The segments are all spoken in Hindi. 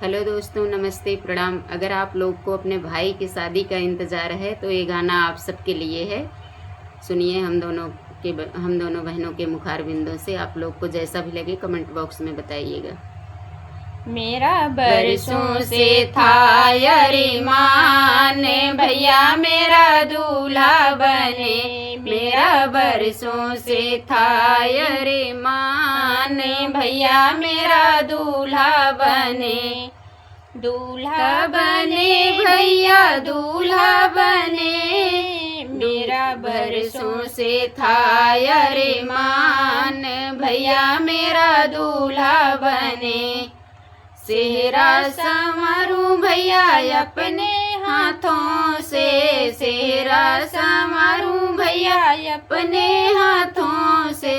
हेलो दोस्तों, नमस्ते, प्रणाम। अगर आप लोग को अपने भाई की शादी का इंतज़ार है तो ये गाना आप सबके लिए है। सुनिए हम दोनों बहनों के मुखार बिंदों से। आप लोग को जैसा भी लगे कमेंट बॉक्स में बताइएगा। मेरा बरसों से था अरमान, भैया मेरा दूल्हा बने। मेरा बरसों से था अरमान, भैया मेरा दूल्हा बने। दूल्हा बने भैया दूल्हा बने। मेरा बरसों से था अरमान, भैया मेरा दूल्हा बने। सेहरा संवारूं भैया अपने हाथों से, सेहरा संवारूं भैया अपने हाथों से।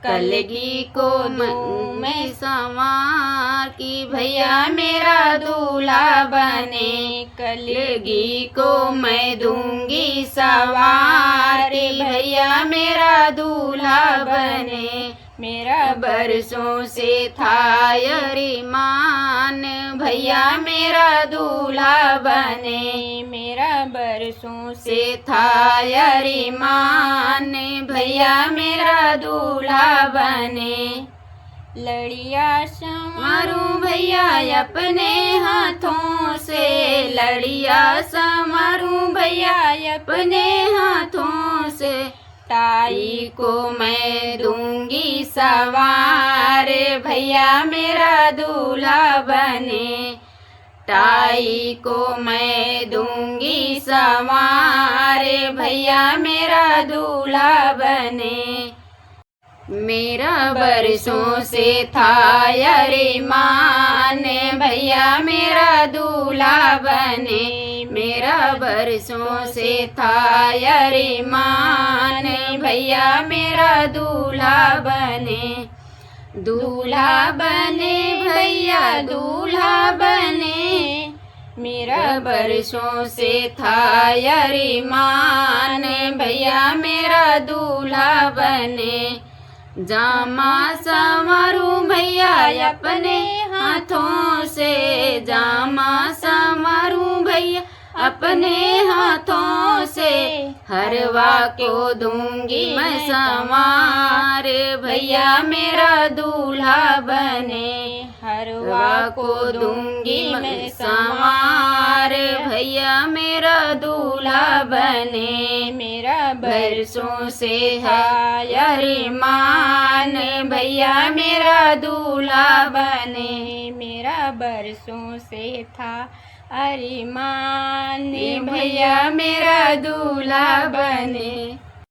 कलगी को दूं मैं संवार की भैया मेरा दूल्हा बने। कलगी को मैं दूंगी संवार की भैया मेरा दूल्हा बने। मेरा बरसों से था अरमान, भैया मेरा दूल्हा बने। मेरा बरसों से था अरमान, भैया मेरा दूल्हा बने। लड़िया संवारूं भैया अपने हाथों से, लड़िया संवारूं भैया अपने हाथों से। ताई को मैं दूंगी सवार, भैया मेरा दूल्हा बने। ताई को मैं दूंगी सवार, भैया मेरा दूल्हा बने। मेरा बरसों से था अरमान, भैया मेरा दूल्हा बने। मेरा बरसों से था अरमान, भैया मेरा दूल्हा बने। दूल्हा बने भैया दूल्हा बने। मेरा बरसों से था अरमान, भैया मेरा दूल्हा बने। जामा संवारूं भैया अपने हाथों से, जामा संवारूं भैया अपने हाथों से। हरवा को दूंगी मैं संवार, भैया मेरा दूल्हा बने। हरवा को दूंगी मैं संवार, भैया मेरा दूल्हा बने। मेरा बरसों से है अरमान, भैया मेरा दूल्हा बने। मेरा बरसों से था अरमान, भैया मेरा दूल्हा बने।